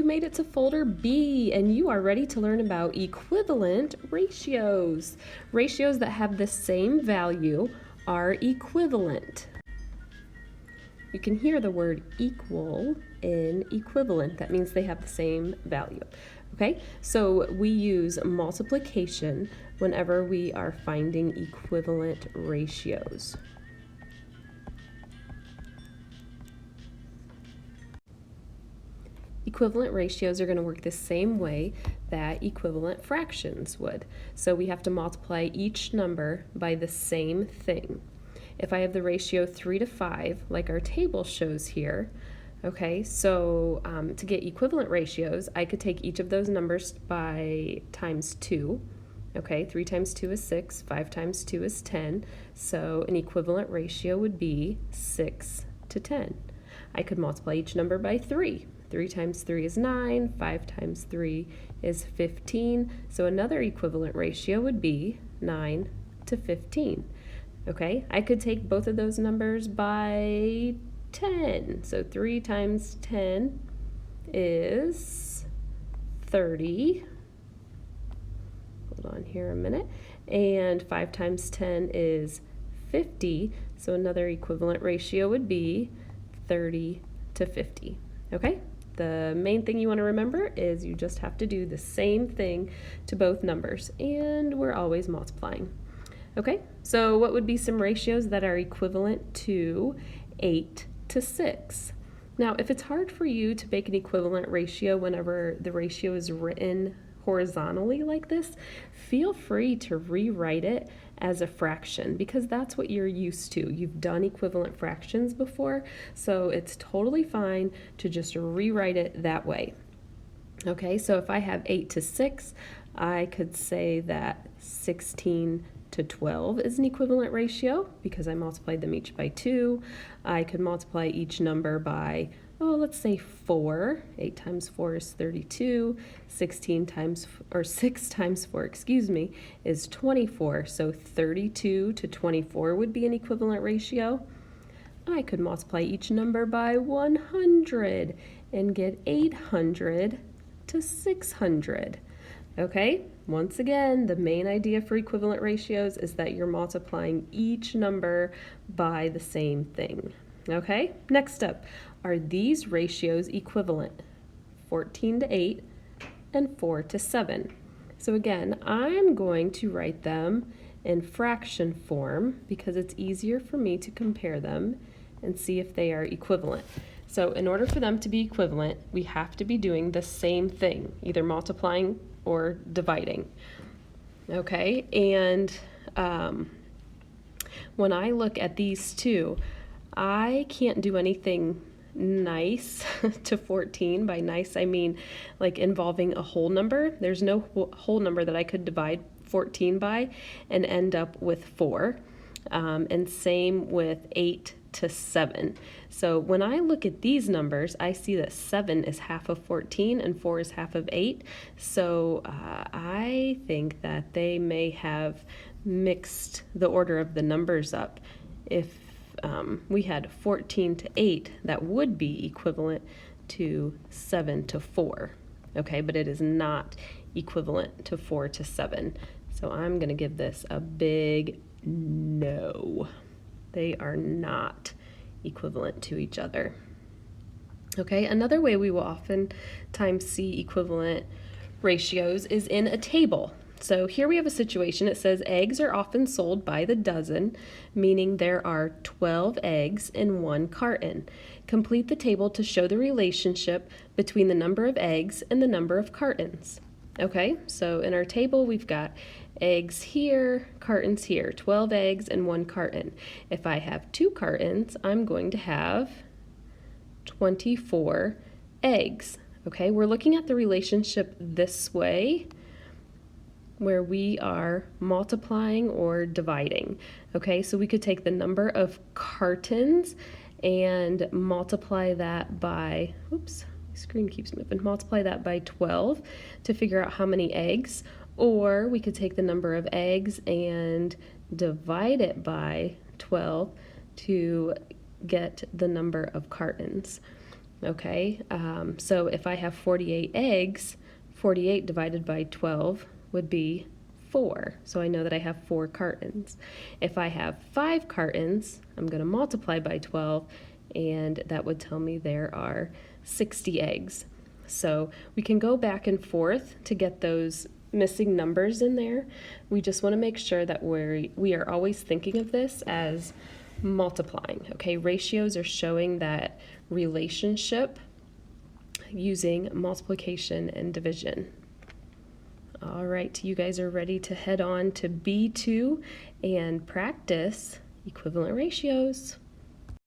you made it to folder B, and you are ready to learn about equivalent ratios. Ratios that have the same value are equivalent. You can hear the word equal in equivalent. That means they have the same value. Okay, so we use multiplication whenever we are finding equivalent ratios. Equivalent ratios are going to work the same way that equivalent fractions would. So we have to multiply each number by the same thing. If I have the ratio 3 to 5, like our table shows here, okay, so to get equivalent ratios, I could take each of those numbers by times 2. Okay, 3 times 2 is 6, 5 times 2 is 10, so an equivalent ratio would be 6 to 10. I could multiply each number by 3. 3 times 3 is 9, 5 times 3 is 15, so another equivalent ratio would be 9 to 15. Okay, I could take both of those numbers by 10, so 3 times 10 is 30. Hold on here a minute. And 5 times 10 is 50, so another equivalent ratio would be 30 to 50. Okay? The main thing you want to remember is you just have to do the same thing to both numbers, and we're always multiplying. Okay, so what would be some ratios that are equivalent to 8 to 6? Now, if it's hard for you to make an equivalent ratio whenever the ratio is written horizontally like this, feel free to rewrite it as a fraction because that's what you're used to. You've done equivalent fractions before, so it's totally fine to just rewrite it that way. Okay, so if I have 8 to 6, I could say that 16 to 12 is an equivalent ratio because I multiplied them each by 2. I could multiply each number by, let's say 4. 8 times 4 is 32. 6 times 4, is 24. So 32 to 24 would be an equivalent ratio. I could multiply each number by 100 and get 800 to 600. Okay, once again, the main idea for equivalent ratios is that you're multiplying each number by the same thing. Okay, next up, are these ratios equivalent? 14 to 8 and 4 to 7. So again, I'm going to write them in fraction form because it's easier for me to compare them and see if they are equivalent. So in order for them to be equivalent, we have to be doing the same thing, either multiplying or dividing. Okay, and when I look at these two, I can't do anything nice to 14. By nice, I mean like involving a whole number. There's no whole number that I could divide 14 by and end up with 4. And same with 8 to 7. So when I look at these numbers, I see that 7 is half of 14 and 4 is half of 8. So I think that they may have mixed the order of the numbers up. If we had 14 to 8, that would be equivalent to 7 to 4. Okay, but it is not equivalent to 4 to 7. So I'm going to give this a big no. They are not equivalent to each other. Okay, another way we will oftentimes see equivalent ratios is in a table. So here we have a situation. It says eggs are often sold by the dozen, meaning there are 12 eggs in one carton. Complete the table to show the relationship between the number of eggs and the number of cartons. Okay, so in our table we've got eggs here, cartons here, 12 eggs and 1 carton. If I have 2 cartons, I'm going to have 24 eggs. Okay, we're looking at the relationship this way, where we are multiplying or dividing. Okay, so we could take the number of cartons and multiply that by, oops, my screen keeps moving, multiply that by 12 to figure out how many eggs, or we could take the number of eggs and divide it by 12 to get the number of cartons. okay? So if I have 48 eggs, 48 divided by 12 would be 4. So I know that I have 4 cartons. If I have 5 cartons, I'm going to multiply by 12, and that would tell me there are 60 eggs. So we can go back and forth to get those missing numbers in there. We just want to make sure that we are always thinking of this as multiplying. Okay, ratios are showing that relationship using multiplication and division. All right, you guys are ready to head on to B2 and practice equivalent ratios.